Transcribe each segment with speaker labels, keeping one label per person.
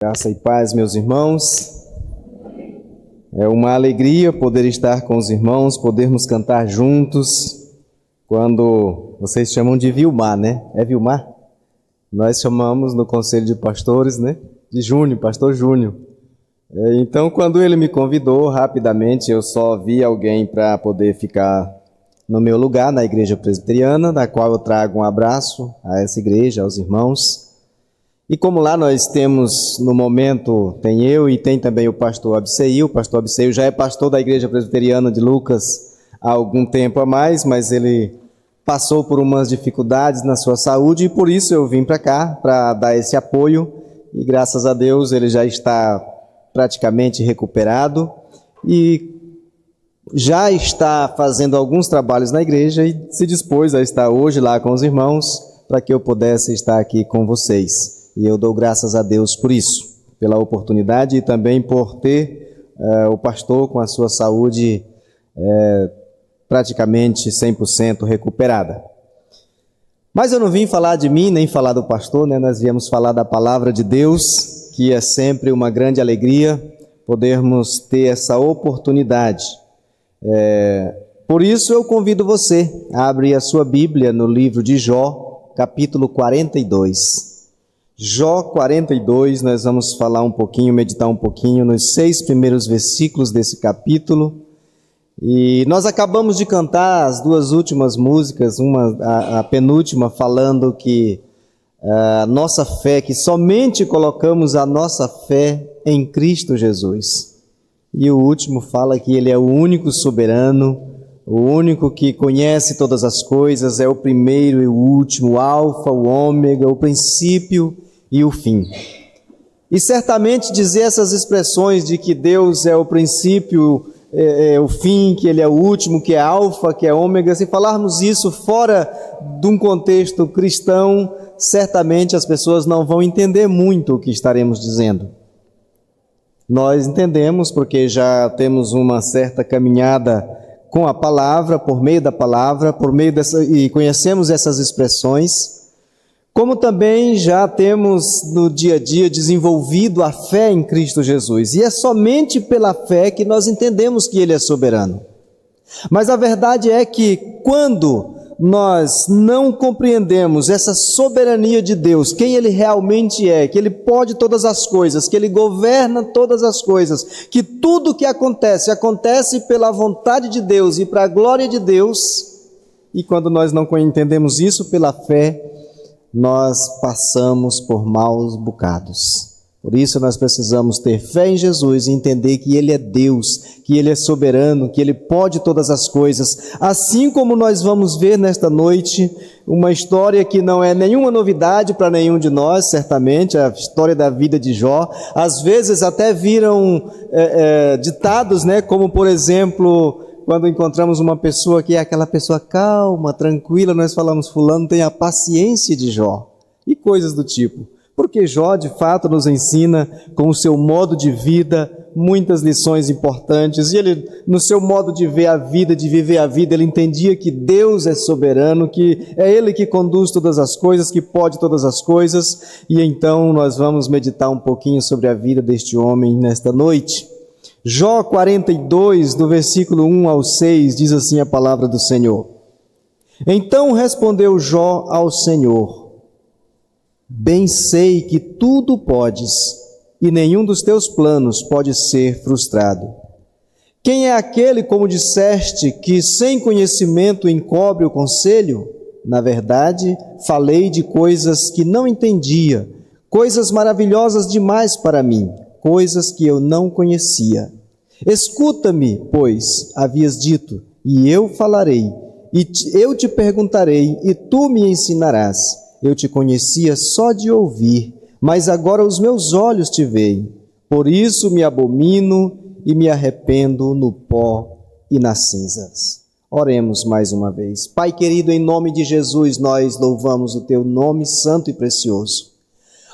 Speaker 1: Graça e paz, meus irmãos. É uma alegria poder estar com os irmãos, podermos cantar juntos. Quando vocês chamam de Vilmar, né? É Vilmar? Nós chamamos no Conselho de Pastores, né? De Júnior, Pastor Júnior. Então, quando ele me convidou, rapidamente eu só vi alguém para poder ficar no meu lugar, na Igreja Presbiteriana, da qual eu trago um abraço a essa igreja, aos irmãos. E como lá nós temos, no momento, tem eu e tem também o pastor Abseil. O pastor Abseil já é pastor da Igreja Presbiteriana de Lucas há algum tempo a mais, mas ele passou por umas dificuldades na sua saúde e por isso eu vim para cá, para dar esse apoio. E graças a Deus ele já está praticamente recuperado e já está fazendo alguns trabalhos na igreja e se dispôs a estar hoje lá com os irmãos para que eu pudesse estar aqui com vocês. E eu dou graças a Deus por isso, pela oportunidade e também por ter o pastor com a sua saúde praticamente 100% recuperada. Mas eu não vim falar de mim, nem falar do pastor, né? Nós viemos falar da palavra de Deus, que é sempre uma grande alegria podermos ter essa oportunidade. Por isso eu convido você a abrir a sua Bíblia no livro de Jó, capítulo 42. Jó 42, nós vamos falar um pouquinho, meditar um pouquinho nos 6 primeiros versículos desse capítulo. E nós acabamos de cantar as 2 últimas músicas, a penúltima falando que a nossa fé, que somente colocamos a nossa fé em Cristo Jesus. E o último fala que Ele é o único soberano, o único que conhece todas as coisas, é o primeiro e o último, o alfa, o ômega, o princípio e o fim. E certamente dizer essas expressões de que Deus é o princípio, o fim, que Ele é o último, que é alfa, que é ômega, se falarmos isso fora de um contexto cristão, certamente as pessoas não vão entender muito o que estaremos dizendo. Nós entendemos porque já temos uma certa caminhada com a palavra, por meio da palavra, e conhecemos essas expressões, como também já temos no dia a dia desenvolvido a fé em Cristo Jesus. E é somente pela fé que nós entendemos que Ele é soberano. Mas a verdade é que quando nós não compreendemos essa soberania de Deus, quem Ele realmente é, que Ele pode todas as coisas, que Ele governa todas as coisas, que tudo que acontece, acontece pela vontade de Deus e para a glória de Deus, e quando nós não entendemos isso pela fé, nós passamos por maus bocados. Por isso nós precisamos ter fé em Jesus e entender que Ele é Deus, que Ele é soberano, que Ele pode todas as coisas. Assim como nós vamos ver nesta noite, uma história que não é nenhuma novidade para nenhum de nós, certamente, a história da vida de Jó. Às vezes até viram ditados, né? Como por exemplo, quando encontramos uma pessoa que é aquela pessoa calma, tranquila, nós falamos, fulano tem a paciência de Jó, e coisas do tipo. Porque Jó, de fato, nos ensina, com o seu modo de vida, muitas lições importantes. E ele, no seu modo de ver a vida, de viver a vida, ele entendia que Deus é soberano, que é Ele que conduz todas as coisas, que pode todas as coisas. E então nós vamos meditar um pouquinho sobre a vida deste homem nesta noite. Jó 42, do versículo 1 ao 6, diz assim a palavra do Senhor. Então respondeu Jó ao Senhor: bem sei que tudo podes, e nenhum dos teus planos pode ser frustrado. Quem é aquele, como disseste, que sem conhecimento encobre o conselho? Na verdade, falei de coisas que não entendia, coisas maravilhosas demais para mim, coisas que eu não conhecia. Escuta-me, pois, havias dito, e eu falarei, e eu te perguntarei, e tu me ensinarás. Eu te conhecia só de ouvir, mas agora os meus olhos te veem. Por isso me abomino e me arrependo no pó e nas cinzas. Oremos mais uma vez. Pai querido, em nome de Jesus, nós louvamos o Teu nome santo e precioso.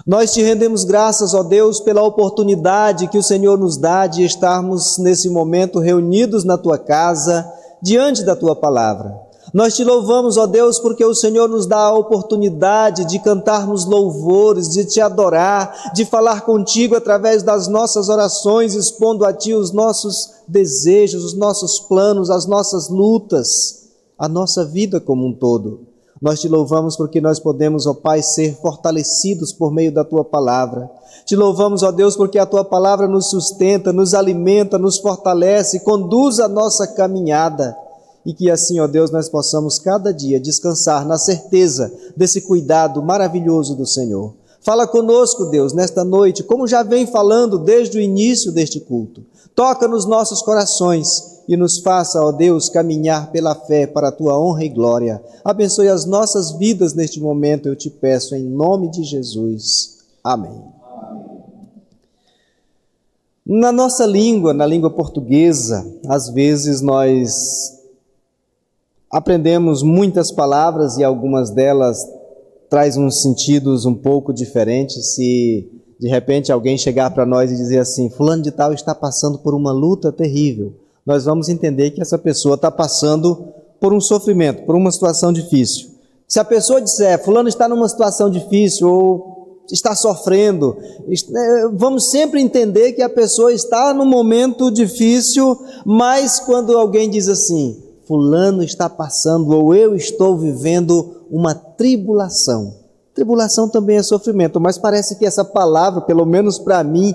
Speaker 1: Nós te rendemos graças, ó Deus, pela oportunidade que o Senhor nos dá de estarmos nesse momento reunidos na Tua casa, diante da Tua palavra. Nós te louvamos, ó Deus, porque o Senhor nos dá a oportunidade de cantarmos louvores, de te adorar, de falar contigo através das nossas orações, expondo a ti os nossos desejos, os nossos planos, as nossas lutas, a nossa vida como um todo. Nós te louvamos porque nós podemos, ó Pai, ser fortalecidos por meio da Tua Palavra. Te louvamos, ó Deus, porque a Tua Palavra nos sustenta, nos alimenta, nos fortalece, conduz a nossa caminhada. E que assim, ó Deus, nós possamos cada dia descansar na certeza desse cuidado maravilhoso do Senhor. Fala conosco, Deus, nesta noite, como já vem falando desde o início deste culto. Toca nos nossos corações e nos faça, ó Deus, caminhar pela fé para a Tua honra e glória. Abençoe as nossas vidas neste momento, eu te peço, em nome de Jesus. Amém. Na nossa língua, na língua portuguesa, às vezes nós aprendemos muitas palavras e algumas delas traz uns sentidos um pouco diferentes. Se de repente alguém chegar para nós e dizer assim, fulano de tal está passando por uma luta terrível, nós vamos entender que essa pessoa está passando por um sofrimento, por uma situação difícil. Se a pessoa disser, fulano está numa situação difícil ou está sofrendo, vamos sempre entender que a pessoa está num momento difícil, mas quando alguém diz assim, fulano está passando ou eu estou vivendo uma tribulação. Tribulação também é sofrimento, mas parece que essa palavra, pelo menos para mim,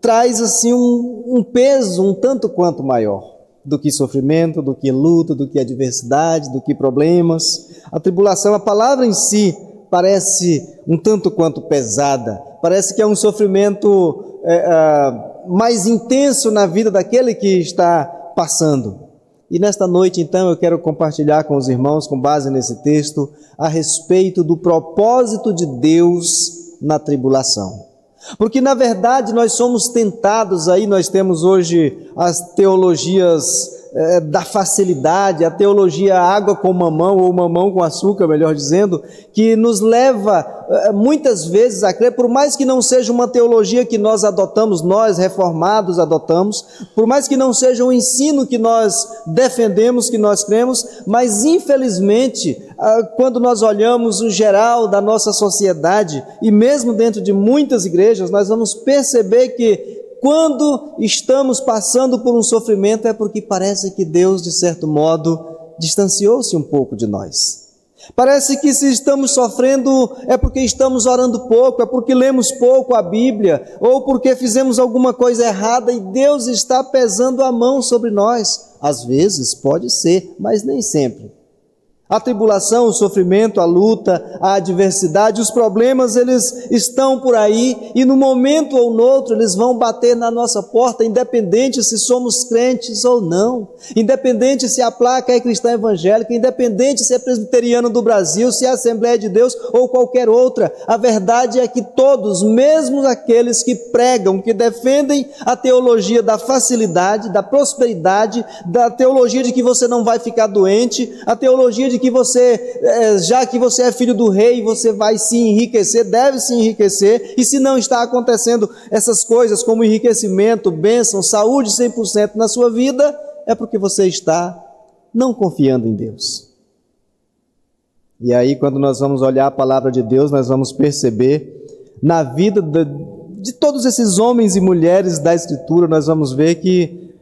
Speaker 1: traz assim um peso um tanto quanto maior do que sofrimento, do que luta, do que adversidade, do que problemas. A tribulação, a palavra em si, parece um tanto quanto pesada, parece que é um sofrimento mais intenso na vida daquele que está passando. E nesta noite, então, eu quero compartilhar com os irmãos, com base nesse texto, a respeito do propósito de Deus na tribulação. Porque, na verdade, nós somos tentados aí, nós temos hoje as teologias da facilidade, a teologia água com mamão, ou mamão com açúcar, melhor dizendo, que nos leva muitas vezes a crer, por mais que não seja uma teologia que nós adotamos, nós reformados adotamos, por mais que não seja um ensino que nós defendemos, que nós cremos, mas infelizmente, quando nós olhamos o geral da nossa sociedade, e mesmo dentro de muitas igrejas, nós vamos perceber que quando estamos passando por um sofrimento é porque parece que Deus, de certo modo, distanciou-se um pouco de nós. Parece que se estamos sofrendo é porque estamos orando pouco, é porque lemos pouco a Bíblia, ou porque fizemos alguma coisa errada e Deus está pesando a mão sobre nós. Às vezes pode ser, mas nem sempre. A tribulação, o sofrimento, a luta, a adversidade, os problemas, eles estão por aí e no momento ou no outro eles vão bater na nossa porta, independente se somos crentes ou não, independente se a placa é cristã evangélica, independente se é presbiteriano do Brasil, se é Assembleia de Deus ou qualquer outra. A verdade é que todos, mesmo aqueles que pregam, que defendem a teologia da facilidade, da prosperidade, da teologia de que você não vai ficar doente, a teologia de que você, já que você é filho do rei, você vai se enriquecer, deve se enriquecer, e se não está acontecendo essas coisas como enriquecimento, bênção, saúde 100% na sua vida, é porque você está não confiando em Deus. E aí quando nós vamos olhar a palavra de Deus, nós vamos perceber na vida de todos esses homens e mulheres da Escritura, nós vamos ver que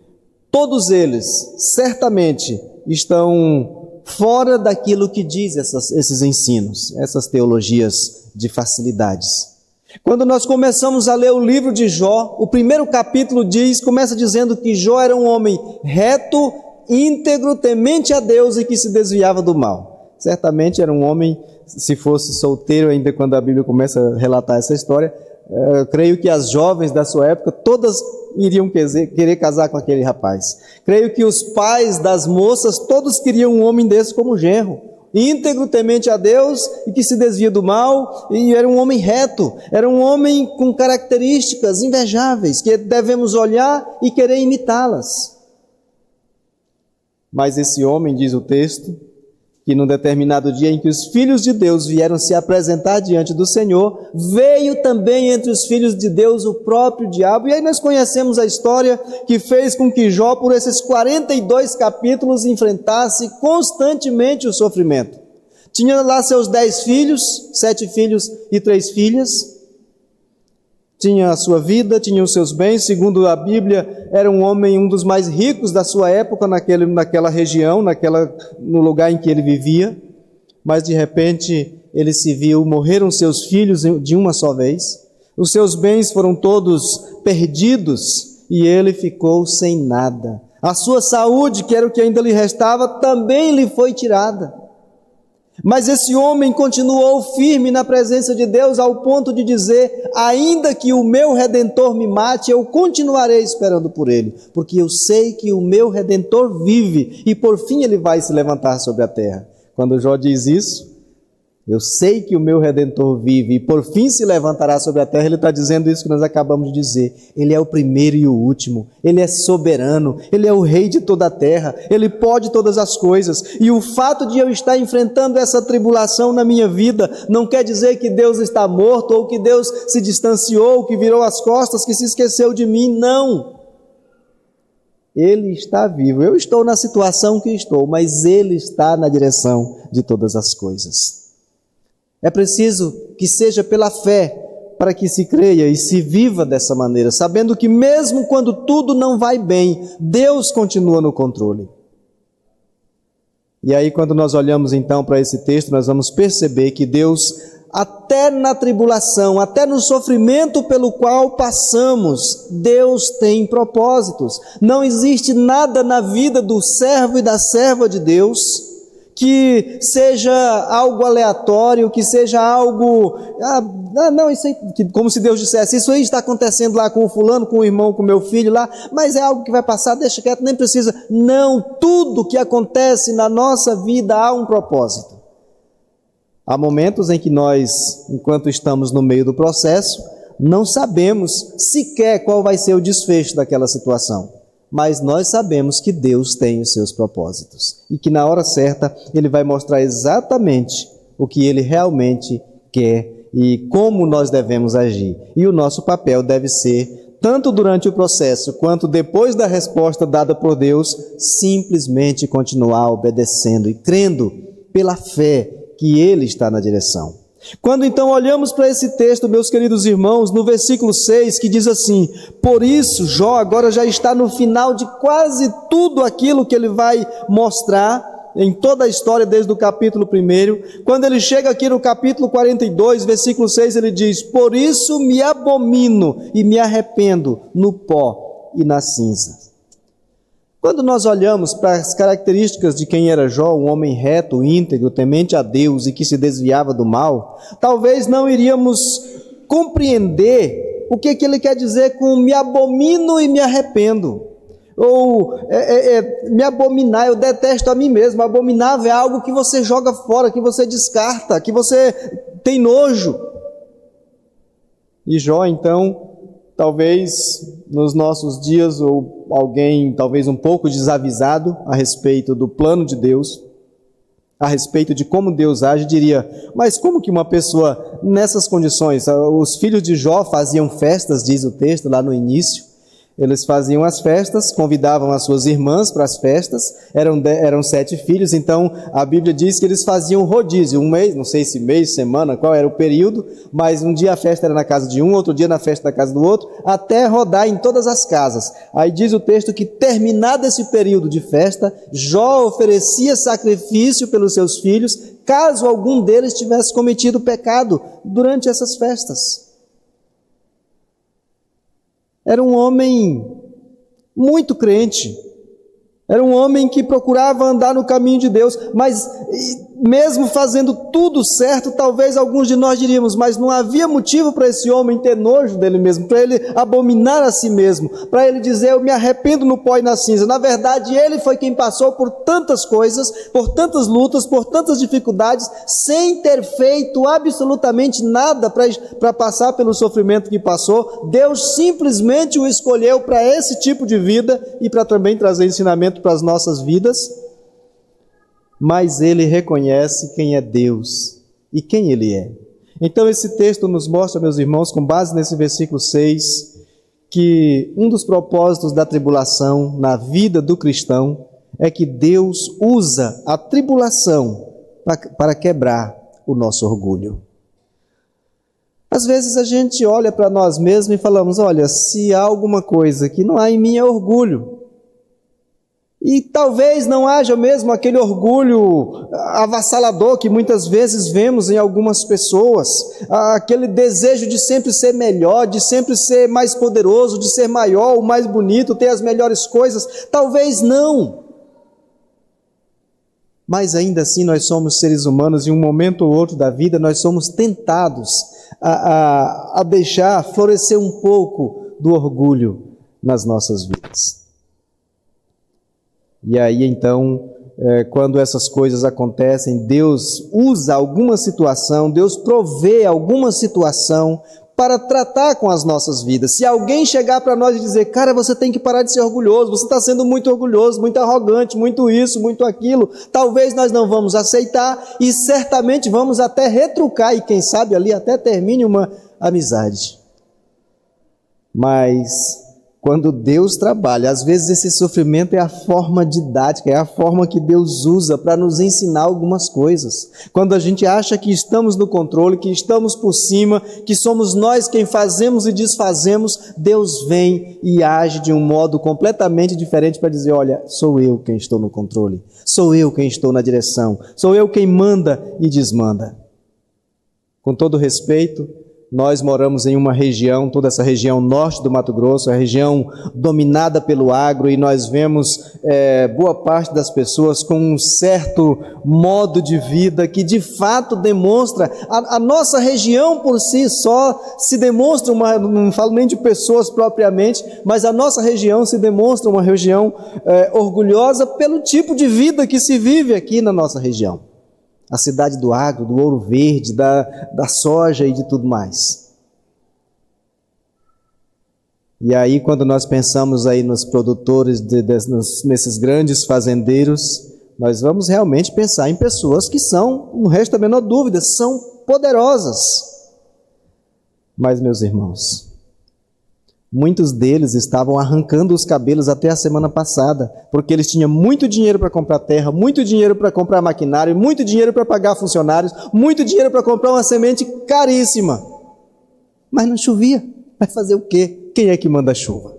Speaker 1: todos eles certamente estão fora daquilo que diz esses ensinos, essas teologias de facilidades. Quando nós começamos a ler o livro de Jó, o primeiro capítulo começa dizendo que Jó era um homem reto, íntegro, temente a Deus e que se desviava do mal. Certamente era um homem, se fosse solteiro ainda quando a Bíblia começa a relatar essa história, eu creio que as jovens da sua época, todas iriam querer casar com aquele rapaz. Creio que os pais das moças, todos queriam um homem desse como genro, íntegro, temente a Deus e que se desvia do mal, e era um homem reto, era um homem com características invejáveis, que devemos olhar e querer imitá-las. Mas esse homem, diz o texto, que num determinado dia em que os filhos de Deus vieram se apresentar diante do Senhor, veio também entre os filhos de Deus o próprio diabo. E aí nós conhecemos a história que fez com que Jó, por esses 42 capítulos, enfrentasse constantemente o sofrimento. Tinha lá seus 10 filhos, 7 filhos e 3 filhas. Tinha a sua vida, tinha os seus bens. Segundo a Bíblia, era um homem, um dos mais ricos da sua época, naquela região, no lugar em que ele vivia. Mas de repente ele se viu, morreram seus filhos de uma só vez. Os seus bens foram todos perdidos e ele ficou sem nada. A sua saúde, que era o que ainda lhe restava, também lhe foi tirada. Mas esse homem continuou firme na presença de Deus ao ponto de dizer: ainda que o meu Redentor me mate, eu continuarei esperando por ele, porque eu sei que o meu Redentor vive e por fim ele vai se levantar sobre a terra. Quando Jó diz isso, eu sei que o meu Redentor vive e por fim se levantará sobre a terra, ele está dizendo isso que nós acabamos de dizer. Ele é o primeiro e o último, ele é soberano, ele é o rei de toda a terra, ele pode todas as coisas. E o fato de eu estar enfrentando essa tribulação na minha vida não quer dizer que Deus está morto, ou que Deus se distanciou, que virou as costas, que se esqueceu de mim. Não. Ele está vivo. Eu estou na situação que estou, mas ele está na direção de todas as coisas. É preciso que seja pela fé para que se creia e se viva dessa maneira, sabendo que mesmo quando tudo não vai bem, Deus continua no controle. E aí, quando nós olhamos então para esse texto, nós vamos perceber que Deus, até na tribulação, até no sofrimento pelo qual passamos, Deus tem propósitos. Não existe nada na vida do servo e da serva de Deus que seja algo aleatório, que seja algo, isso aí, como se Deus dissesse, isso aí está acontecendo lá com o fulano, com o irmão, com o meu filho lá, mas é algo que vai passar, deixa quieto, nem precisa. Não, tudo que acontece na nossa vida há um propósito. Há momentos em que nós, enquanto estamos no meio do processo, não sabemos sequer qual vai ser o desfecho daquela situação. Mas nós sabemos que Deus tem os seus propósitos e que na hora certa Ele vai mostrar exatamente o que Ele realmente quer e como nós devemos agir. E o nosso papel deve ser, tanto durante o processo quanto depois da resposta dada por Deus, simplesmente continuar obedecendo e crendo pela fé que Ele está na direção. Quando então olhamos para esse texto, meus queridos irmãos, no versículo 6, que diz assim: por isso Jó agora já está no final de quase tudo aquilo que ele vai mostrar em toda a história desde o capítulo 1. Quando ele chega aqui no capítulo 42, versículo 6, ele diz: por isso me abomino e me arrependo no pó e na cinza. Quando nós olhamos para as características de quem era Jó, um homem reto, íntegro, temente a Deus e que se desviava do mal, talvez não iríamos compreender o que ele quer dizer com me abomino e me arrependo. Ou me abominar, eu detesto a mim mesmo. Abominável é algo que você joga fora, que você descarta, que você tem nojo. E Jó, então, talvez nos nossos dias, ou alguém talvez um pouco desavisado a respeito do plano de Deus, a respeito de como Deus age, diria: mas como que uma pessoa nessas condições? Os filhos de Jó faziam festas, diz o texto lá no início. Eles faziam as festas, convidavam as suas irmãs para as festas, eram 7 filhos, então a Bíblia diz que eles faziam rodízio, um mês, não sei se mês, semana, qual era o período, mas um dia a festa era na casa de um, outro dia na festa na casa do outro, até rodar em todas as casas. Aí diz o texto que, terminado esse período de festa, Jó oferecia sacrifício pelos seus filhos, caso algum deles tivesse cometido pecado durante essas festas. Era um homem muito crente, era um homem que procurava andar no caminho de Deus, mas mesmo fazendo tudo certo, talvez alguns de nós diríamos, mas não havia motivo para esse homem ter nojo dele mesmo, para ele abominar a si mesmo, para ele dizer: eu me arrependo no pó e na cinza. Na verdade, ele foi quem passou por tantas coisas, por tantas lutas, por tantas dificuldades, sem ter feito absolutamente nada para passar pelo sofrimento que passou. Deus simplesmente o escolheu para esse tipo de vida e para também trazer ensinamento para as nossas vidas. mais ele reconhece quem é Deus e quem ele é. Então esse texto nos mostra, meus irmãos, com base nesse versículo 6, que um dos propósitos da tribulação na vida do cristão é que Deus usa a tribulação para quebrar o nosso orgulho. Às vezes a gente olha para nós mesmos e falamos, olha, se há alguma coisa que não há em mim é orgulho. E talvez não haja mesmo aquele orgulho avassalador que muitas vezes vemos em algumas pessoas, aquele desejo de sempre ser melhor, de sempre ser mais poderoso, de ser maior, o mais bonito, ter as melhores coisas. Talvez não. Mas ainda assim nós somos seres humanos e em um momento ou outro da vida nós somos tentados a deixar florescer um pouco do orgulho nas nossas vidas. E aí então, quando essas coisas acontecem, Deus usa alguma situação, Deus provê alguma situação para tratar com as nossas vidas. Se alguém chegar para nós e dizer, cara, você tem que parar de ser orgulhoso, você está sendo muito orgulhoso, muito arrogante, muito isso, muito aquilo, talvez nós não vamos aceitar e certamente vamos até retrucar e quem sabe ali até termine uma amizade. Mas quando Deus trabalha, às vezes esse sofrimento é a forma didática, é a forma que Deus usa para nos ensinar algumas coisas. Quando a gente acha que estamos no controle, que estamos por cima, que somos nós quem fazemos e desfazemos, Deus vem e age de um modo completamente diferente para dizer, olha, sou eu quem estou no controle, sou eu quem estou na direção, sou eu quem manda e desmanda. Com todo respeito, nós moramos em uma região, toda essa região norte do Mato Grosso, a região dominada pelo agro, e nós vemos boa parte das pessoas com um certo modo de vida que de fato demonstra, a nossa região por si só se demonstra não falo nem de pessoas propriamente, mas a nossa região se demonstra uma região orgulhosa pelo tipo de vida que se vive aqui na nossa região. A cidade do agro, do ouro verde, da soja e de tudo mais. E aí quando nós pensamos aí nos produtores, nesses grandes fazendeiros, nós vamos realmente pensar em pessoas que são, não resta a menor dúvida, são poderosas. Mas meus irmãos, muitos deles estavam arrancando os cabelos até a semana passada, porque eles tinham muito dinheiro para comprar terra, muito dinheiro para comprar maquinário, muito dinheiro para pagar funcionários, muito dinheiro para comprar uma semente caríssima. Mas não chovia. Vai fazer o quê? Quem é que manda a chuva?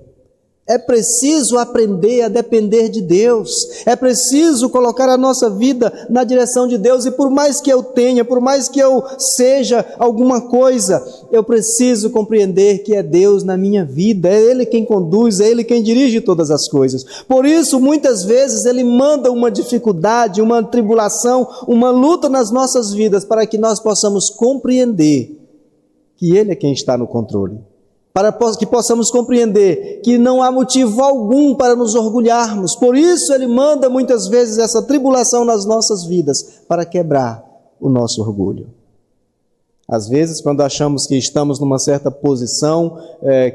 Speaker 1: É preciso aprender a depender de Deus, é preciso colocar a nossa vida na direção de Deus, e por mais que eu tenha, por mais que eu seja alguma coisa, eu preciso compreender que é Deus na minha vida, é Ele quem conduz, é Ele quem dirige todas as coisas. Por isso, muitas vezes, Ele manda uma dificuldade, uma tribulação, uma luta nas nossas vidas, para que nós possamos compreender que Ele é quem está no controle. Para que possamos compreender que não há motivo algum para nos orgulharmos. Por isso Ele manda muitas vezes essa tribulação nas nossas vidas, para quebrar o nosso orgulho. Às vezes, quando achamos que estamos numa certa posição,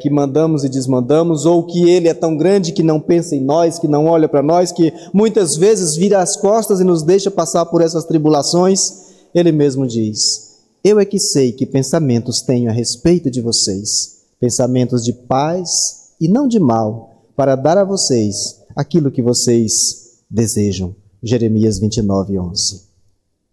Speaker 1: que mandamos e desmandamos, ou que Ele é tão grande que não pensa em nós, que não olha para nós, que muitas vezes vira as costas e nos deixa passar por essas tribulações, Ele mesmo diz, eu é que sei que pensamentos tenho a respeito de vocês, pensamentos de paz e não de mal, para dar a vocês aquilo que vocês desejam. Jeremias 29:11.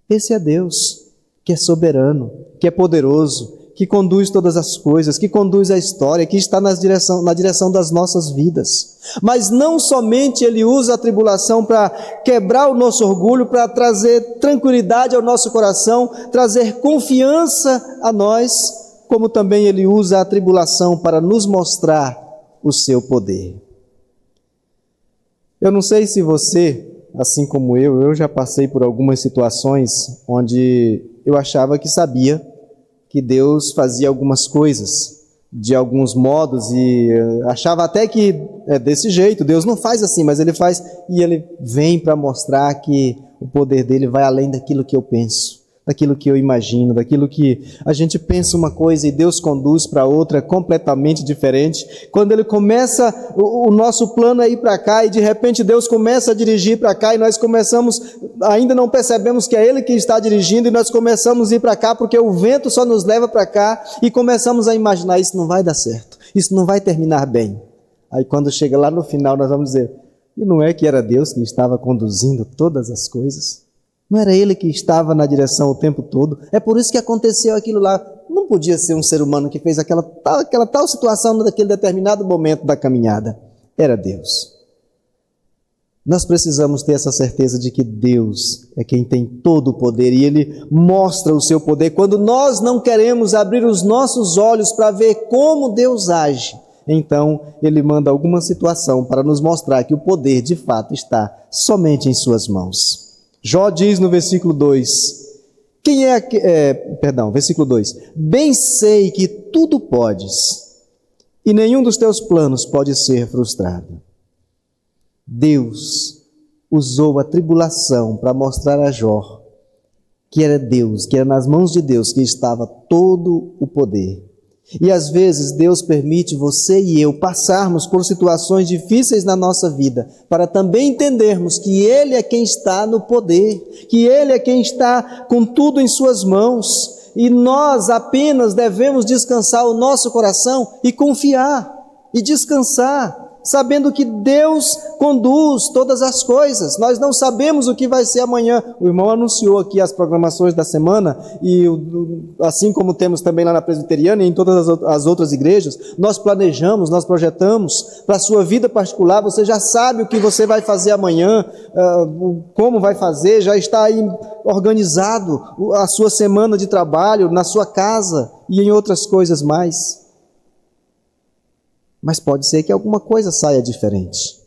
Speaker 1: Esse é Deus, que é soberano, que é poderoso, que conduz todas as coisas, que conduz a história, que está na direção das nossas vidas. Mas não somente Ele usa a tribulação para quebrar o nosso orgulho, para trazer tranquilidade ao nosso coração, trazer confiança a nós, como também Ele usa a tribulação para nos mostrar o seu poder. Eu não sei se você, assim como eu já passei por algumas situações onde eu achava que sabia que Deus fazia algumas coisas de alguns modos e achava até que é desse jeito, Deus não faz assim, mas Ele faz, e Ele vem para mostrar que o poder dEle vai além daquilo que eu penso. daquilo que eu imagino, daquilo que a gente pensa uma coisa e Deus conduz para outra completamente diferente. Quando Ele começa, o nosso plano é ir para cá e de repente Deus começa a dirigir para cá e nós começamos, ainda não percebemos que é Ele que está dirigindo e nós começamos a ir para cá porque o vento só nos leva para cá e começamos a imaginar, isso não vai dar certo, isso não vai terminar bem. Aí quando chega lá no final nós vamos dizer, e não é que era Deus que estava conduzindo todas as coisas? Não era Ele que estava na direção o tempo todo? É por isso que aconteceu aquilo lá. Não podia ser um ser humano que fez aquela tal situação naquele determinado momento da caminhada. Era Deus. Nós precisamos ter essa certeza de que Deus é quem tem todo o poder e Ele mostra o seu poder. Quando nós não queremos abrir os nossos olhos para ver como Deus age, então Ele manda alguma situação para nos mostrar que o poder de fato está somente em suas mãos. Jó diz no versículo 2, versículo 2, bem sei que tudo podes, e nenhum dos teus planos pode ser frustrado. Deus usou a tribulação para mostrar a Jó que era Deus, que era nas mãos de Deus que estava todo o poder. E às vezes Deus permite você e eu passarmos por situações difíceis na nossa vida, para também entendermos que Ele é quem está no poder, que Ele é quem está com tudo em suas mãos, e nós apenas devemos descansar o nosso coração e confiar, e descansar, sabendo que Deus conduz todas as coisas. Nós não sabemos o que vai ser amanhã. O irmão anunciou aqui as programações da semana, e assim como temos também lá na Presbiteriana e em todas as outras igrejas, nós planejamos, nós projetamos para a sua vida particular. Você já sabe o que você vai fazer amanhã, como vai fazer, já está aí organizado a sua semana de trabalho, na sua casa e em outras coisas mais. Mas pode ser que alguma coisa saia diferente.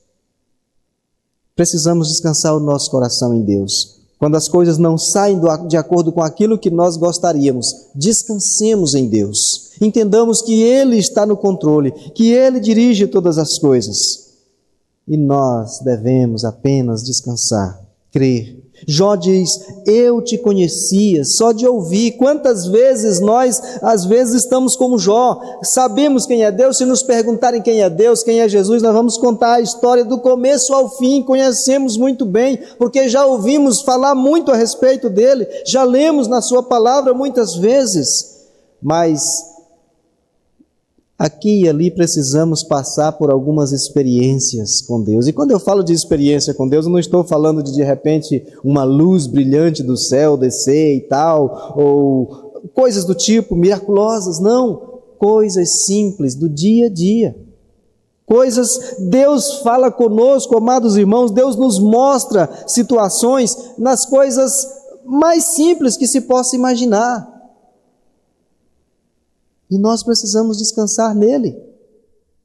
Speaker 1: Precisamos descansar o nosso coração em Deus. Quando as coisas não saem de acordo com aquilo que nós gostaríamos, descansemos em Deus. Entendamos que Ele está no controle, que Ele dirige todas as coisas. E nós devemos apenas descansar, crer. Jó diz, eu te conhecia só de ouvir. Quantas vezes nós, às vezes, estamos como Jó, sabemos quem é Deus. Se nos perguntarem quem é Deus, quem é Jesus, nós vamos contar a história do começo ao fim, conhecemos muito bem, porque já ouvimos falar muito a respeito dele, já lemos na sua palavra muitas vezes, mas aqui e ali precisamos passar por algumas experiências com Deus. E quando eu falo de experiência com Deus, eu não estou falando de repente uma luz brilhante do céu descer e tal, ou coisas do tipo miraculosas, não. Coisas simples do dia a dia. Deus fala conosco, amados irmãos, Deus nos mostra situações nas coisas mais simples que se possa imaginar. E nós precisamos descansar nele.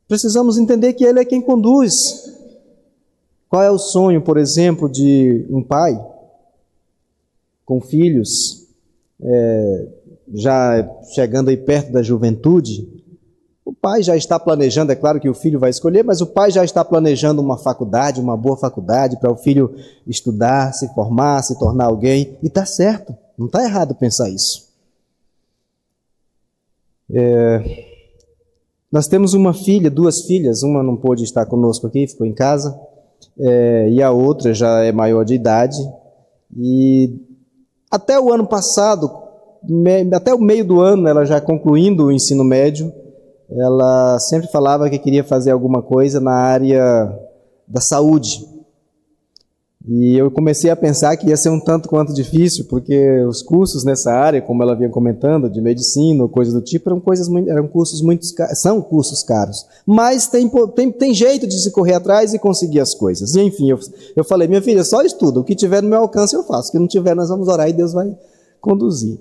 Speaker 1: Precisamos entender que Ele é quem conduz. Qual é o sonho, por exemplo, de um pai com filhos, já chegando aí perto da juventude? O pai já está planejando, é claro que o filho vai escolher, mas o pai já está planejando uma faculdade, uma boa faculdade, para o filho estudar, se formar, se tornar alguém. E está certo, não está errado pensar isso. Nós temos uma filha, duas filhas, uma não pôde estar conosco aqui, ficou em casa, e a outra já é maior de idade, e até o ano passado, até o meio do ano, ela já concluindo o ensino médio, ela sempre falava que queria fazer alguma coisa na área da saúde. E eu comecei a pensar que ia ser um tanto quanto difícil, porque os cursos nessa área, como ela vinha comentando, de medicina, coisas do tipo, são cursos caros. Mas tem jeito de se correr atrás e conseguir as coisas. E enfim, eu falei, minha filha, só estuda, o que tiver no meu alcance eu faço, o que não tiver nós vamos orar e Deus vai conduzir.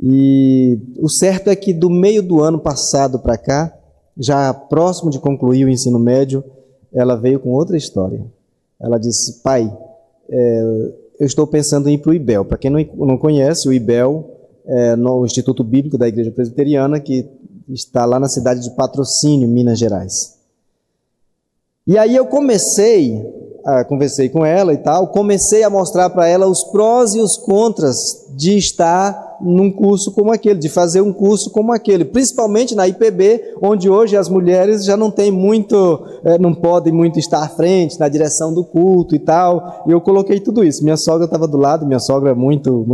Speaker 1: E o certo é que do meio do ano passado para cá, já próximo de concluir o ensino médio, ela veio com outra história. Ela disse, pai, eu estou pensando em ir para o IBEL. Para quem não conhece, o IBEL é no Instituto Bíblico da Igreja Presbiteriana, que está lá na cidade de Patrocínio, Minas Gerais. E aí eu conversei com ela e tal, comecei a mostrar para ela os prós e os contras de estar num curso como aquele, de fazer um curso como aquele, principalmente na IPB, onde hoje as mulheres já não têm muito, não podem muito estar à frente, na direção do culto e tal, e eu coloquei tudo isso. Minha sogra estava do lado, minha sogra muito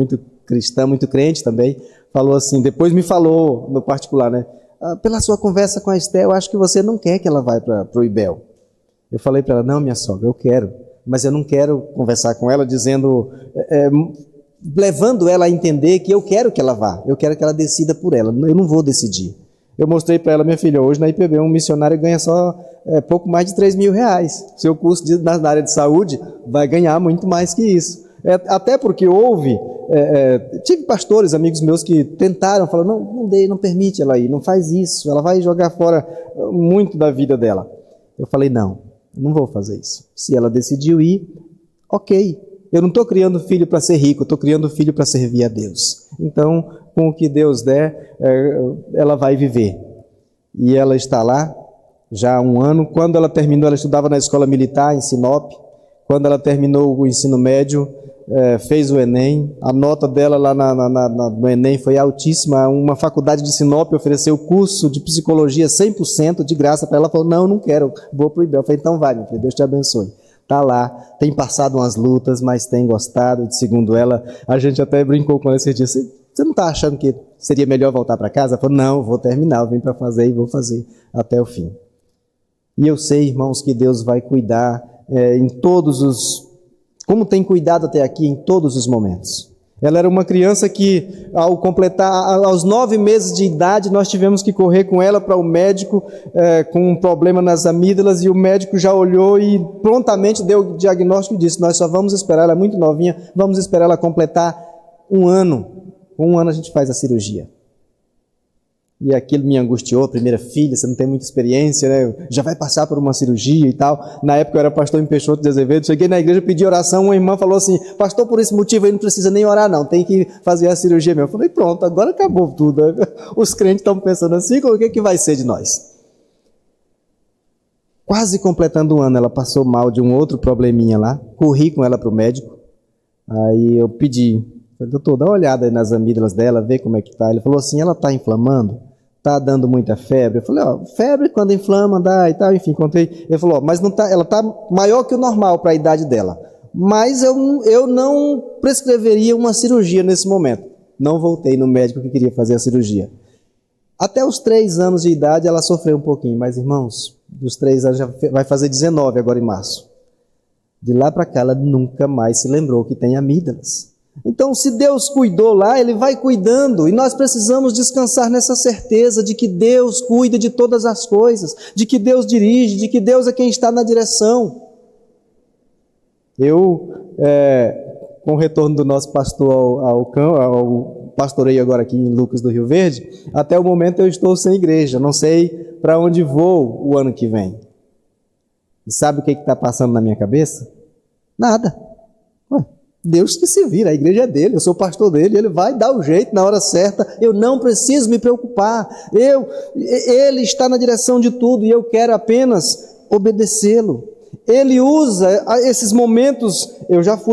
Speaker 1: cristã, muito crente também, falou assim, depois me falou no particular, né, pela sua conversa com a Esté, eu acho que você não quer que ela vá para o IBEL. Eu falei para ela, não, minha sogra, eu quero, mas eu não quero conversar com ela dizendo, levando ela a entender que eu quero que ela vá, eu quero que ela decida por ela, eu não vou decidir. Eu mostrei para ela, minha filha, hoje na IPB um missionário ganha só pouco mais de R$3.000. Seu curso na área de saúde vai ganhar muito mais que isso. Até porque tive pastores, amigos meus que tentaram, falaram, não permite ela ir, não faz isso, ela vai jogar fora muito da vida dela. Eu falei, não vou fazer isso. Se ela decidiu ir, ok. Eu não estou criando filho para ser rico, estou criando filho para servir a Deus. Então, com o que Deus der, ela vai viver. E ela está lá já há 1 ano. Quando ela terminou, ela estudava na escola militar em Sinop. Quando ela terminou o ensino médio, fez o Enem. A nota dela lá no Enem foi altíssima. Uma faculdade de Sinop ofereceu curso de psicologia 100% de graça para ela. Ela falou, não quero, vou para o IBEL. Eu falei, então vai, meu filho, Deus te abençoe. Está lá, tem passado umas lutas, mas tem gostado, segundo ela. A gente até brincou com ela esses dias. Você não está achando que seria melhor voltar para casa? Ela falou, não, vou terminar, eu vim para fazer e vou fazer até o fim. E eu sei, irmãos, que Deus vai cuidar em todos os... Como tem cuidado até aqui em todos os momentos. Ela era uma criança que, ao completar, aos 9 meses de idade, nós tivemos que correr com ela para o médico com um problema nas amígdalas, e o médico já olhou e prontamente deu o diagnóstico e disse, nós só vamos esperar, ela é muito novinha, vamos esperar ela completar 1 ano. Com 1 ano a gente faz a cirurgia. E aquilo me angustiou, primeira filha, você não tem muita experiência, né? Já vai passar por uma cirurgia e tal. Na época eu era pastor em Peixoto de Azevedo, cheguei na igreja, pedi oração, uma irmã falou assim, pastor, por esse motivo aí não precisa nem orar não, tem que fazer a cirurgia mesmo. Eu falei, pronto, agora acabou tudo. Os crentes estão pensando assim, o que vai ser de nós? Quase completando 1 ano, ela passou mal de um outro probleminha lá, corri com ela para o médico, aí eu pedi, falei, doutor, dá uma olhada aí nas amígdalas dela, vê como é que tá. Ele falou assim, ela está inflamando? Está dando muita febre? Eu falei, febre quando inflama dá e tal, enfim, contei. Ele falou, mas não tá, ela está maior que o normal para a idade dela, mas eu não prescreveria uma cirurgia nesse momento. Não voltei no médico que queria fazer a cirurgia. Até os 3 anos de idade ela sofreu um pouquinho, mas irmãos, dos 3 anos já vai fazer 19 agora em março. De lá para cá ela nunca mais se lembrou que tem amígdalas. Então, se Deus cuidou lá, Ele vai cuidando, e nós precisamos descansar nessa certeza de que Deus cuida de todas as coisas, de que Deus dirige, de que Deus é quem está na direção. Com o retorno do nosso pastor ao pastoreio agora aqui em Lucas do Rio Verde, até o momento eu estou sem igreja, não sei para onde vou o ano que vem. E sabe o que está passando na minha cabeça? Nada. Deus que se vira, a igreja é dele, eu sou pastor dele, ele vai dar o jeito na hora certa, eu não preciso me preocupar, ele está na direção de tudo e eu quero apenas obedecê-lo. Ele usa esses momentos,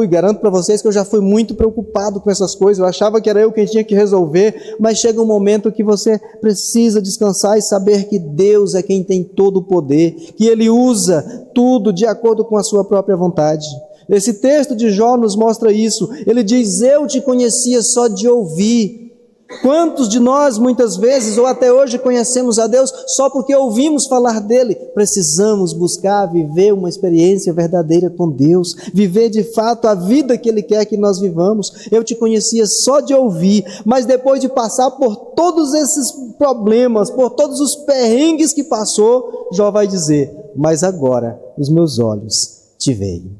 Speaker 1: garanto para vocês que eu já fui muito preocupado com essas coisas, eu achava que era eu quem tinha que resolver, mas chega um momento que você precisa descansar e saber que Deus é quem tem todo o poder, que Ele usa tudo de acordo com a sua própria vontade. Esse texto de Jó nos mostra isso. Ele diz, eu te conhecia só de ouvir. Quantos de nós, muitas vezes, ou até hoje, conhecemos a Deus só porque ouvimos falar dEle? Precisamos buscar viver uma experiência verdadeira com Deus, viver de fato a vida que Ele quer que nós vivamos. Eu te conhecia só de ouvir, mas depois de passar por todos esses problemas, por todos os perrengues que passou, Jó vai dizer, mas agora os meus olhos te veem.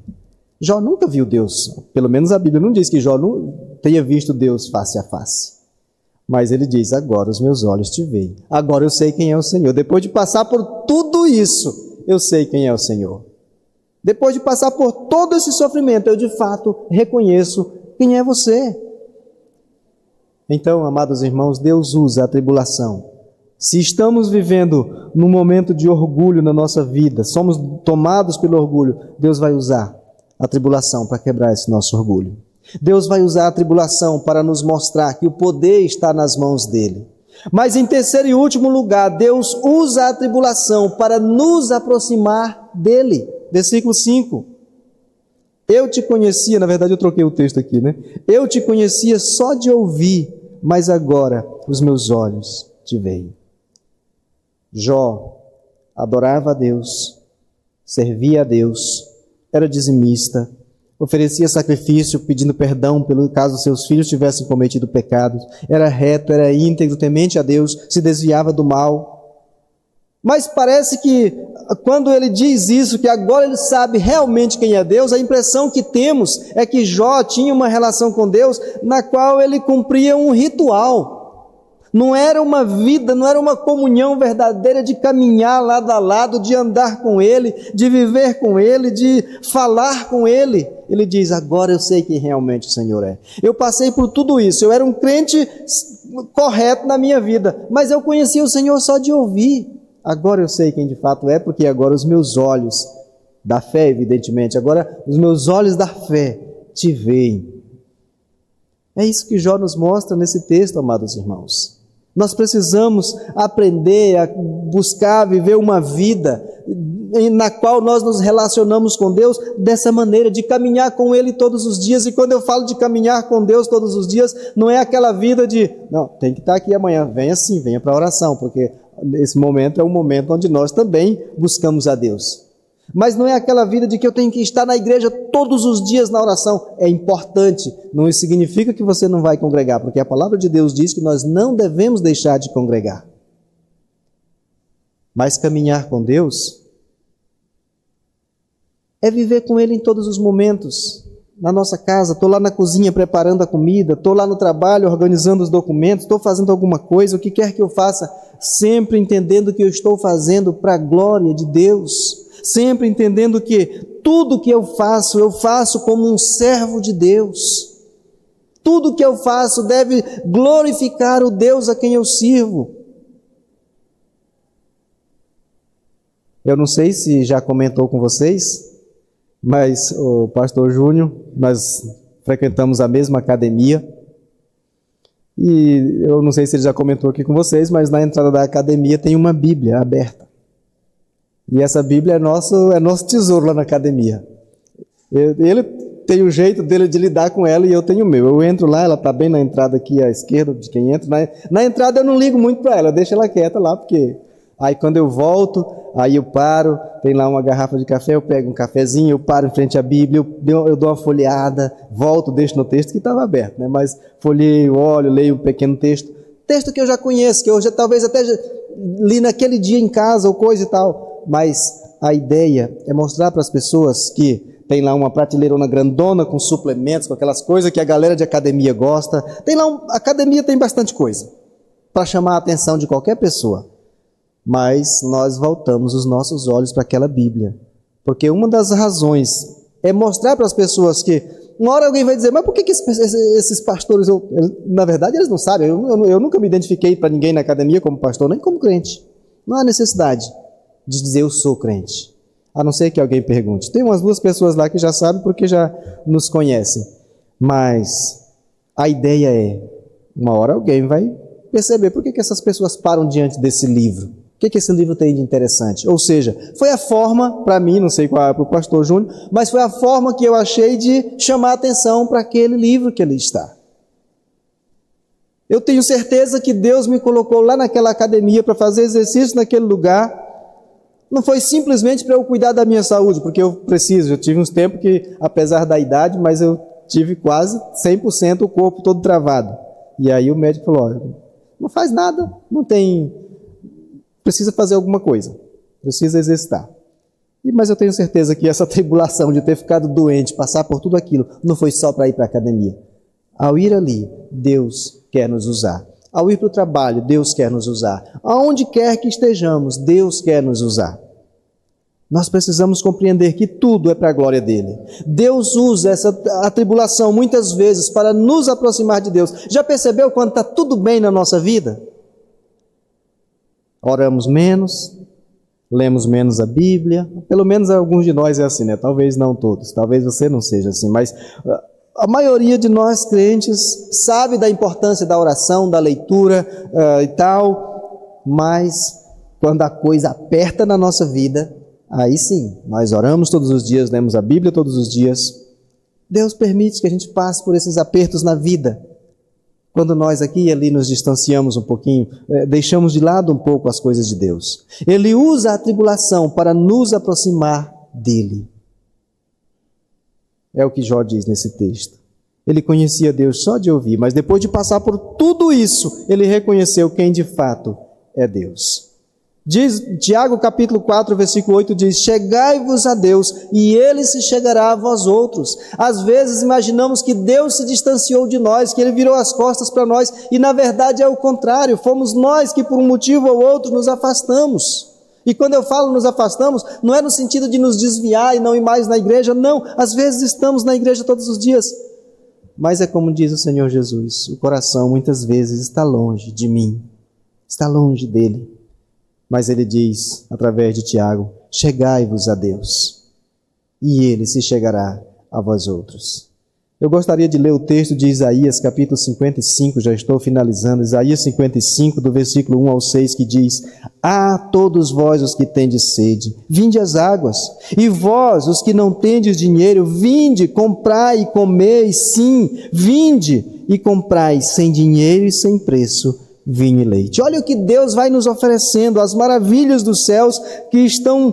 Speaker 1: Jó nunca viu Deus, pelo menos a Bíblia não diz que Jó não tenha visto Deus face a face. Mas ele diz, agora os meus olhos te veem, agora eu sei quem é o Senhor. Depois de passar por tudo isso, eu sei quem é o Senhor. Depois de passar por todo esse sofrimento, eu de fato reconheço quem é você. Então, amados irmãos, Deus usa a tribulação. Se estamos vivendo num momento de orgulho na nossa vida, somos tomados pelo orgulho, Deus vai usar a tribulação para quebrar esse nosso orgulho. Deus vai usar a tribulação para nos mostrar que o poder está nas mãos dele. Mas em terceiro e último lugar, Deus usa a tribulação para nos aproximar dele. Versículo 5. Eu te conhecia, na verdade eu troquei o texto aqui, né? Eu te conhecia só de ouvir, mas agora os meus olhos te veem. Jó adorava a Deus, servia a Deus, era dizimista, oferecia sacrifício pedindo perdão pelo caso seus filhos tivessem cometido pecados, era reto, era íntegro, temente a Deus, se desviava do mal. Mas parece que quando ele diz isso, que agora ele sabe realmente quem é Deus, a impressão que temos é que Jó tinha uma relação com Deus na qual ele cumpria um ritual. Não era uma vida, não era uma comunhão verdadeira de caminhar lado a lado, de andar com Ele, de viver com Ele, de falar com Ele. Ele diz, agora eu sei quem realmente o Senhor é. Eu passei por tudo isso, eu era um crente correto na minha vida, mas eu conhecia o Senhor só de ouvir. Agora eu sei quem de fato é, porque agora os meus olhos da fé, evidentemente, agora os meus olhos da fé te veem. É isso que Jó nos mostra nesse texto, amados irmãos. Nós precisamos aprender a buscar, viver uma vida na qual nós nos relacionamos com Deus dessa maneira, de caminhar com Ele todos os dias. E quando eu falo de caminhar com Deus todos os dias, não é aquela vida de, não, tem que estar aqui amanhã, venha sim, venha para a oração, porque esse momento é um momento onde nós também buscamos a Deus. Mas não é aquela vida de que eu tenho que estar na igreja todos os dias na oração. É importante, não significa que você não vai congregar, porque a palavra de Deus diz que nós não devemos deixar de congregar. Mas caminhar com Deus é viver com Ele em todos os momentos. Na nossa casa, estou lá na cozinha preparando a comida, estou lá no trabalho organizando os documentos, estou fazendo alguma coisa, o que quer que eu faça, sempre entendendo que eu estou fazendo para a glória de Deus. Sempre entendendo que tudo que eu faço como um servo de Deus. Tudo que eu faço deve glorificar o Deus a quem eu sirvo. Eu não sei se já comentou com vocês, mas o pastor Júnior, nós frequentamos a mesma academia. E eu não sei se ele já comentou aqui com vocês, mas na entrada da academia tem uma Bíblia aberta. E essa Bíblia é nosso tesouro lá na academia. Ele tem o jeito dele de lidar com ela e eu tenho o meu. Eu entro lá, ela está bem na entrada aqui à esquerda de quem entra. Na entrada eu não ligo muito para ela, eu deixo ela quieta lá, porque aí quando eu volto, aí eu paro, tem lá uma garrafa de café, eu pego um cafezinho, eu paro em frente à Bíblia, eu dou uma folheada, volto, deixo no texto que estava aberto, né? Mas folheio, olho, leio um pequeno texto que eu já conheço, que eu já talvez até li naquele dia em casa ou coisa e tal. Mas a ideia é mostrar para as pessoas que tem lá uma prateleirona grandona com suplementos, com aquelas coisas que a galera de academia gosta. Tem lá, academia tem bastante coisa para chamar a atenção de qualquer pessoa. Mas nós voltamos os nossos olhos para aquela Bíblia. Porque uma das razões é mostrar para as pessoas que uma hora alguém vai dizer, mas por que esses pastores, na verdade eles não sabem, eu nunca me identifiquei para ninguém na academia como pastor, nem como crente. Não há necessidade de dizer eu sou crente, a não ser que alguém pergunte. Tem umas 2 pessoas lá que já sabem porque já nos conhecem, mas a ideia é, uma hora alguém vai perceber por que essas pessoas param diante desse livro, o que esse livro tem de interessante. Ou seja, foi a forma, para mim, não sei qual é para o pastor Júnior, mas foi a forma que eu achei de chamar a atenção para aquele livro que ali está. Eu tenho certeza que Deus me colocou lá naquela academia para fazer exercício naquele lugar. Não foi simplesmente para eu cuidar da minha saúde, porque eu preciso. Eu tive uns tempos que, apesar da idade, mas eu tive quase 100% o corpo todo travado. E aí o médico falou, olha, não faz nada, não tem... Precisa fazer alguma coisa, precisa exercitar. Mas eu tenho certeza que essa tribulação de ter ficado doente, passar por tudo aquilo, não foi só para ir para a academia. Ao ir ali, Deus quer nos usar. Ao ir para o trabalho, Deus quer nos usar. Aonde quer que estejamos, Deus quer nos usar. Nós precisamos compreender que tudo é para a glória dele. Deus usa a tribulação muitas vezes para nos aproximar de Deus. Já percebeu quando está tudo bem na nossa vida? Oramos menos, lemos menos a Bíblia. Pelo menos alguns de nós é assim, né? Talvez não todos, talvez você não seja assim, mas A maioria de nós crentes sabe da importância da oração, da leitura e tal, mas quando a coisa aperta na nossa vida, aí sim, nós oramos todos os dias, lemos a Bíblia todos os dias. Deus permite que a gente passe por esses apertos na vida. Quando nós aqui e ali nos distanciamos um pouquinho, deixamos de lado um pouco as coisas de Deus. Ele usa a tribulação para nos aproximar dele. É o que Jó diz nesse texto. Ele conhecia Deus só de ouvir, mas depois de passar por tudo isso, ele reconheceu quem de fato é Deus. Diz, Tiago capítulo 4, versículo 8 diz: chegai-vos a Deus, e Ele se chegará a vós outros. Às vezes imaginamos que Deus se distanciou de nós, que Ele virou as costas para nós, e na verdade é o contrário, fomos nós que por um motivo ou outro nos afastamos. E quando eu falo nos afastamos, não é no sentido de nos desviar e não ir mais na igreja, não, às vezes estamos na igreja todos os dias, mas é como diz o Senhor Jesus, o coração muitas vezes está longe de mim, está longe dele. Mas ele diz, através de Tiago, chegai-vos a Deus, e ele se chegará a vós outros. Eu gostaria de ler o texto de Isaías, capítulo 55, já estou finalizando, Isaías 55, do versículo 1 ao 6, que diz: todos vós os que tendes sede, vinde às águas, e vós, os que não tendes dinheiro, vinde, comprai e comei, sim, vinde e comprai sem dinheiro e sem preço, vinho e leite. Olha o que Deus vai nos oferecendo, as maravilhas dos céus que estão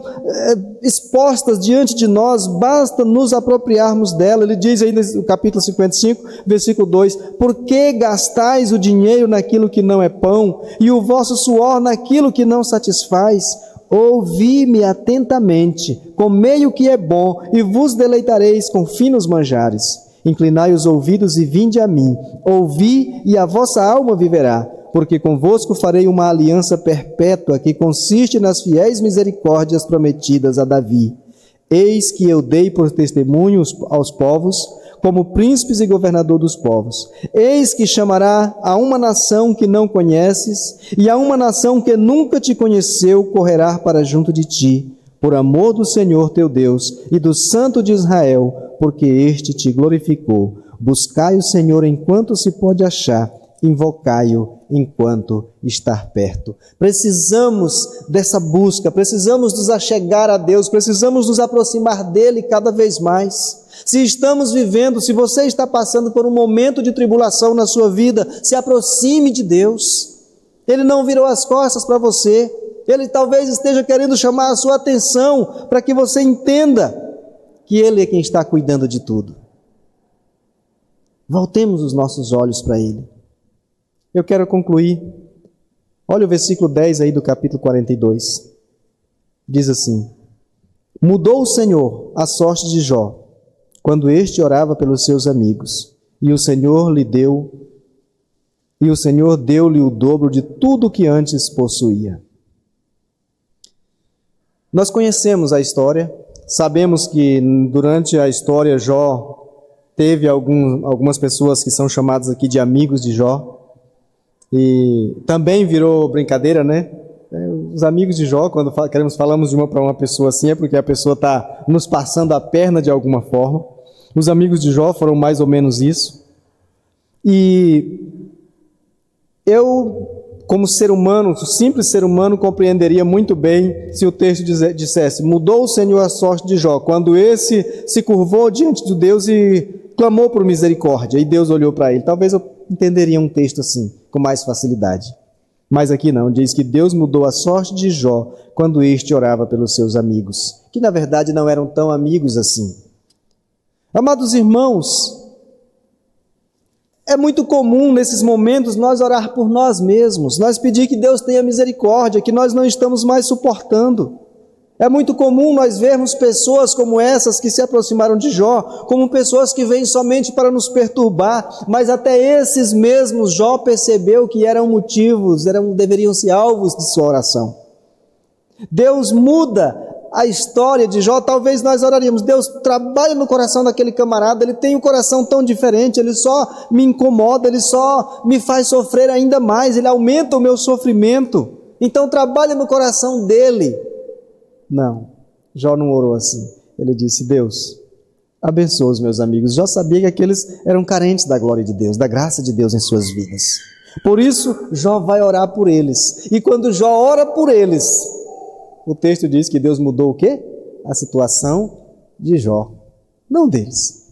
Speaker 1: expostas diante de nós, basta nos apropriarmos dela. Ele diz aí no capítulo 55, versículo 2: por que gastais o dinheiro naquilo que não é pão, e o vosso suor naquilo que não satisfaz? Ouvi-me atentamente, comei o que é bom, e vos deleitareis com finos manjares. Inclinai os ouvidos e vinde a mim, ouvi, e a vossa alma viverá. Porque convosco farei uma aliança perpétua que consiste nas fiéis misericórdias prometidas a Davi. Eis que eu dei por testemunho aos povos, como príncipes e governador dos povos. Eis que chamará a uma nação que não conheces, e a uma nação que nunca te conheceu correrá para junto de ti, por amor do Senhor teu Deus e do Santo de Israel, porque este te glorificou. Buscai o Senhor enquanto se pode achar, invocai-o enquanto estar perto. Precisamos dessa busca, precisamos nos achegar a Deus, precisamos nos aproximar dele cada vez mais. Se estamos vivendo, se você está passando por um momento de tribulação na sua vida, se aproxime de Deus. Ele não virou as costas para você, ele talvez esteja querendo chamar a sua atenção para que você entenda que ele é quem está cuidando de tudo. Voltemos os nossos olhos para ele. Eu quero concluir. Olha o versículo 10 aí do capítulo 42. Diz assim: mudou o Senhor a sorte de Jó, quando este orava pelos seus amigos, e o Senhor deu-lhe o dobro de tudo que antes possuía. Nós conhecemos a história, sabemos que durante a história Jó teve algumas pessoas que são chamadas aqui de amigos de Jó, e também virou brincadeira, né? Os amigos de Jó, quando falamos de uma para uma pessoa assim, é porque a pessoa está nos passando a perna de alguma forma. Os amigos de Jó foram mais ou menos isso. E eu, como ser humano, simples ser humano, compreenderia muito bem se o texto dissesse: mudou o Senhor a sorte de Jó, quando esse se curvou diante de Deus e clamou por misericórdia, e Deus olhou para ele. Talvez eu entenderia um texto assim, com mais facilidade. Mas aqui não, diz que Deus mudou a sorte de Jó quando este orava pelos seus amigos, que na verdade não eram tão amigos assim. Amados irmãos, é muito comum nesses momentos nós orar por nós mesmos, nós pedir que Deus tenha misericórdia, que nós não estamos mais suportando. É muito comum nós vermos pessoas como essas que se aproximaram de Jó, como pessoas que vêm somente para nos perturbar, mas até esses mesmos Jó percebeu que eram motivos, deveriam ser alvos de sua oração. Deus muda a história de Jó. Talvez nós oraríamos: Deus, trabalha no coração daquele camarada, ele tem um coração tão diferente, ele só me incomoda, ele só me faz sofrer ainda mais, ele aumenta o meu sofrimento, então trabalha no coração dele. Não, Jó não orou assim. Ele disse: Deus, abençoa os meus amigos. Jó sabia que aqueles eram carentes da glória de Deus, da graça de Deus em suas vidas. Por isso, Jó vai orar por eles. E quando Jó ora por eles, o texto diz que Deus mudou o quê? A situação de Jó, não deles.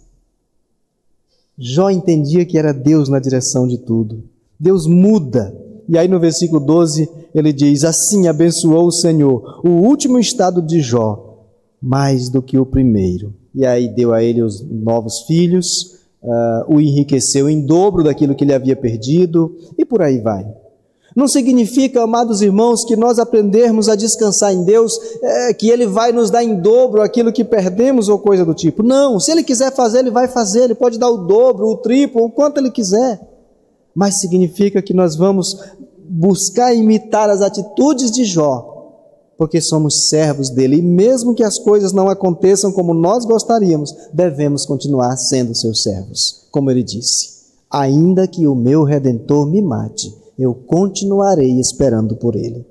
Speaker 1: Jó entendia que era Deus na direção de tudo. Deus muda. E aí no versículo 12 ele diz: assim abençoou o Senhor o último estado de Jó, mais do que o primeiro. E aí deu a ele os novos filhos, o enriqueceu em dobro daquilo que ele havia perdido, e por aí vai. Não significa, amados irmãos, que nós aprendermos a descansar em Deus, que Ele vai nos dar em dobro aquilo que perdemos ou coisa do tipo. Não, se Ele quiser fazer, Ele vai fazer, Ele pode dar o dobro, o triplo, o quanto Ele quiser. Mas significa que nós vamos buscar imitar as atitudes de Jó, porque somos servos dele, e mesmo que as coisas não aconteçam como nós gostaríamos, devemos continuar sendo seus servos. Como ele disse: ainda que o meu Redentor me mate, eu continuarei esperando por ele.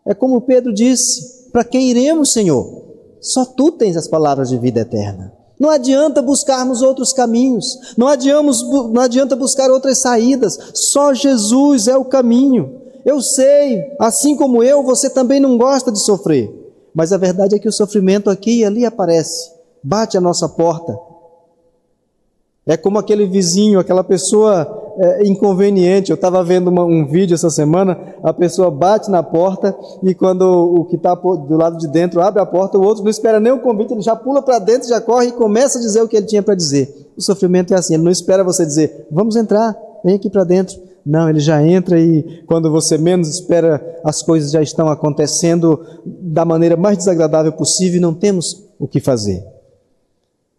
Speaker 1: É como Pedro disse: para quem iremos, Senhor? Só tu tens as palavras de vida eterna. Não adianta buscarmos outros caminhos, não adianta buscar outras saídas, só Jesus é o caminho. Eu sei, assim como eu, você também não gosta de sofrer, mas a verdade é que o sofrimento aqui e ali aparece, bate a nossa porta. É como aquele vizinho, aquela pessoa inconveniente. Eu estava vendo um vídeo essa semana, a pessoa bate na porta e quando o que está do lado de dentro abre a porta, o outro não espera nem o convite, ele já pula para dentro, já corre e começa a dizer o que ele tinha para dizer. O sofrimento é assim, ele não espera você dizer: vamos entrar, vem aqui para dentro. Não, ele já entra e quando você menos espera, as coisas já estão acontecendo da maneira mais desagradável possível e não temos o que fazer.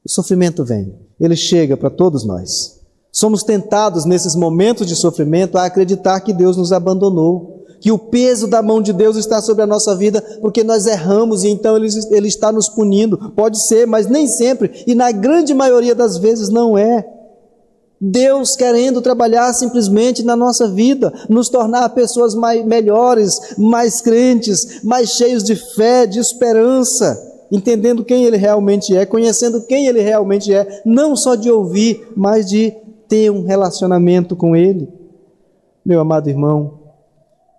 Speaker 1: O sofrimento vem, ele chega para todos nós. Somos tentados nesses momentos de sofrimento a acreditar que Deus nos abandonou, que o peso da mão de Deus está sobre a nossa vida porque nós erramos e então Ele está nos punindo. Pode ser, mas nem sempre, e na grande maioria das vezes não é. Deus querendo trabalhar simplesmente na nossa vida, nos tornar pessoas melhores, mais crentes, mais cheios de fé, de esperança, entendendo quem Ele realmente é, conhecendo quem Ele realmente é, não só de ouvir, mas de ter um relacionamento com Ele. Meu amado irmão,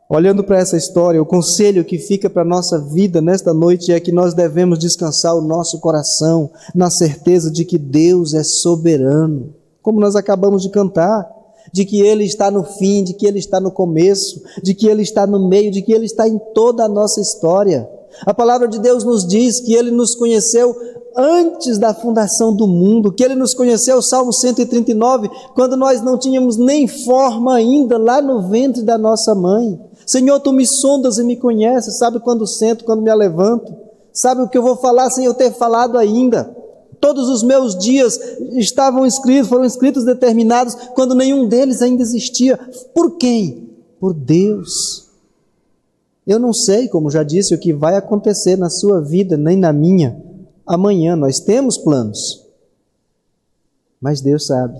Speaker 1: olhando para essa história, o conselho que fica para a nossa vida nesta noite é que nós devemos descansar o nosso coração na certeza de que Deus é soberano, como nós acabamos de cantar, de que Ele está no fim, de que Ele está no começo, de que Ele está no meio, de que Ele está em toda a nossa história. A palavra de Deus nos diz que Ele nos conheceu antes da fundação do mundo, que Ele nos conheceu, Salmo 139, quando nós não tínhamos nem forma ainda, lá no ventre da nossa mãe. Senhor, Tu me sondas e me conheces, sabe quando sento, quando me levanto, sabe o que eu vou falar sem eu ter falado ainda. Todos os meus dias estavam escritos, foram escritos determinados, quando nenhum deles ainda existia. Por quem? Por Deus. Eu não sei, como já disse, o que vai acontecer na sua vida, nem na minha. Amanhã nós temos planos, mas Deus sabe.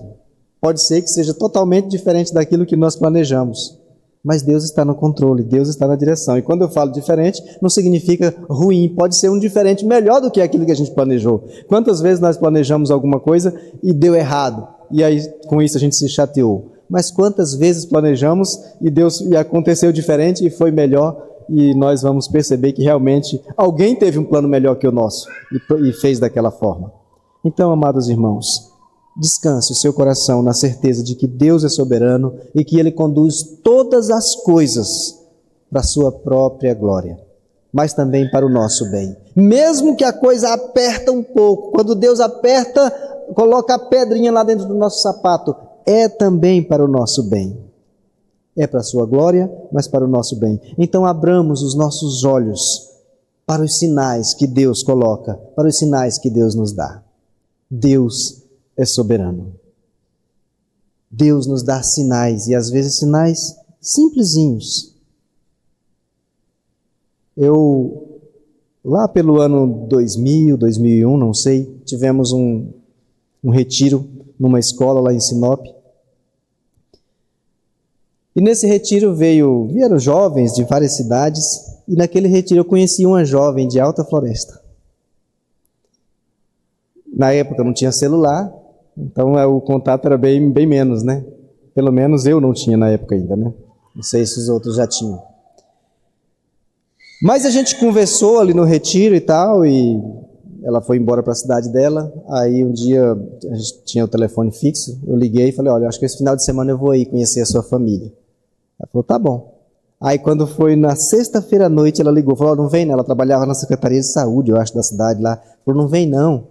Speaker 1: Pode ser que seja totalmente diferente daquilo que nós planejamos, mas Deus está no controle, Deus está na direção. E quando eu falo diferente, não significa ruim, pode ser um diferente melhor do que aquilo que a gente planejou. Quantas vezes nós planejamos alguma coisa e deu errado, e aí com isso a gente se chateou. Mas quantas vezes planejamos e aconteceu diferente e foi melhor, e nós vamos perceber que realmente alguém teve um plano melhor que o nosso e fez daquela forma. Então, amados irmãos, descanse o seu coração na certeza de que Deus é soberano e que Ele conduz todas as coisas para a sua própria glória, mas também para o nosso bem. Mesmo que a coisa aperta um pouco, quando Deus aperta, coloca a pedrinha lá dentro do nosso sapato, é também para o nosso bem. É para a sua glória, mas para o nosso bem. Então abramos os nossos olhos para os sinais que Deus coloca, para os sinais que Deus nos dá. Deus é soberano. Deus nos dá sinais, e às vezes sinais simplesinhos. Lá pelo ano 2000, 2001, não sei, tivemos um retiro numa escola lá em Sinop. E nesse retiro vieram jovens de várias cidades, e naquele retiro eu conheci uma jovem de Alta Floresta. na época não tinha celular, então o contato era bem menos, né? Pelo menos eu não tinha na época ainda, né? Não sei se os outros já tinham. Mas a gente conversou ali no retiro e tal, e ela foi embora para a cidade dela. Aí um dia a gente tinha o telefone fixo, eu liguei e falei, olha, acho que esse final de semana eu vou aí conhecer a sua família. Ela falou, tá bom. Aí quando foi na sexta-feira à noite, ela ligou, falou, não vem não, ela trabalhava na Secretaria de Saúde, eu acho, da cidade lá. Falou, não vem não,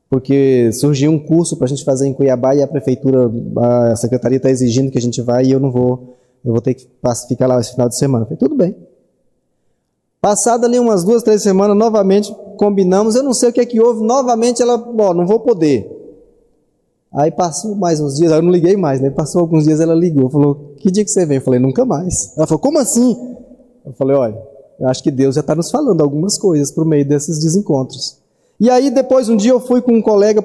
Speaker 1: porque surgiu um curso para a gente fazer em Cuiabá e a prefeitura, a secretaria está exigindo que a gente vá e eu não vou, eu vou ter que ficar lá esse final de semana. Eu falei, tudo bem. Passado ali umas 2, 3 semanas, novamente combinamos, eu não sei o que é que houve, novamente ela, não vou poder. Aí passou mais uns dias, eu não liguei mais, né? Passou alguns dias, ela ligou, falou, que dia que você vem? Eu falei, nunca mais. Ela falou, como assim? Eu falei, olha, eu acho que Deus já está nos falando algumas coisas por meio desses desencontros. E aí depois, um dia eu fui com um colega,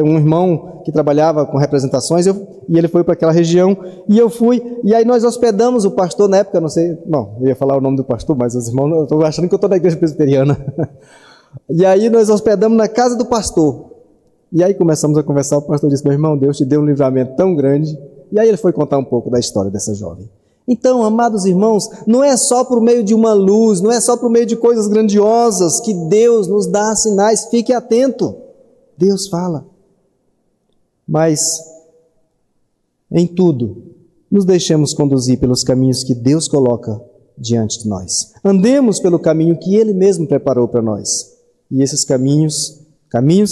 Speaker 1: um irmão que trabalhava com representações, e ele foi para aquela região, e eu fui, e aí nós hospedamos o pastor na época, não sei, não, eu ia falar o nome do pastor, mas os irmãos, eu estou achando que eu estou na igreja presbiteriana. E aí nós hospedamos na casa do pastor. E aí começamos a conversar, o pastor disse, meu irmão, Deus te deu um livramento tão grande. E aí ele foi contar um pouco da história dessa jovem. Então, amados irmãos, não é só por meio de uma luz, não é só por meio de coisas grandiosas que Deus nos dá sinais, fique atento. Deus fala. Mas, em tudo, nos deixemos conduzir pelos caminhos que Deus coloca diante de nós. Andemos pelo caminho que Ele mesmo preparou para nós. E esses caminhos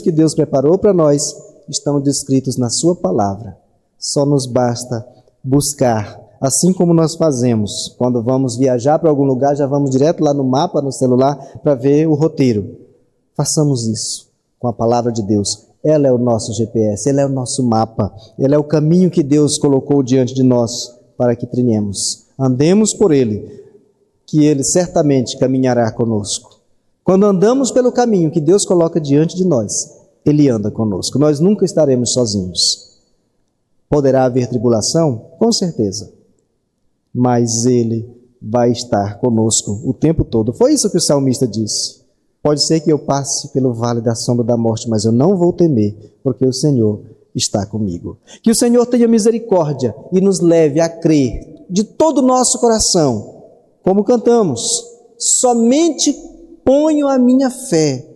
Speaker 1: que Deus preparou para nós, estão descritos na sua palavra. Só nos basta buscar, assim como nós fazemos. Quando vamos viajar para algum lugar, já vamos direto lá no mapa, no celular, para ver o roteiro. Façamos isso com a palavra de Deus. Ela é o nosso GPS, ela é o nosso mapa, ela é o caminho que Deus colocou diante de nós para que trilhemos. Andemos por ele, que ele certamente caminhará conosco. Quando andamos pelo caminho que Deus coloca diante de nós, Ele anda conosco. Nós nunca estaremos sozinhos. Poderá haver tribulação? Com certeza. Mas Ele vai estar conosco o tempo todo. Foi isso que o salmista disse. Pode ser que eu passe pelo vale da sombra da morte, mas eu não vou temer, porque o Senhor está comigo. Que o Senhor tenha misericórdia e nos leve a crer de todo o nosso coração, como cantamos, somente ponho a minha fé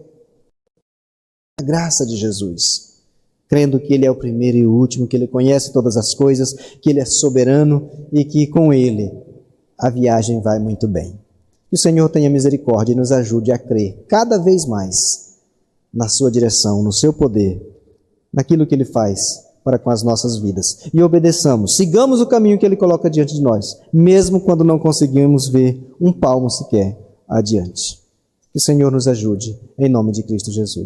Speaker 1: na graça de Jesus, crendo que Ele é o primeiro e o último, que Ele conhece todas as coisas, que Ele é soberano e que com Ele a viagem vai muito bem. Que o Senhor tenha misericórdia e nos ajude a crer cada vez mais na sua direção, no seu poder, naquilo que Ele faz para com as nossas vidas. E obedeçamos, sigamos o caminho que Ele coloca diante de nós, mesmo quando não conseguimos ver um palmo sequer adiante. Que o Senhor nos ajude, em nome de Cristo Jesus.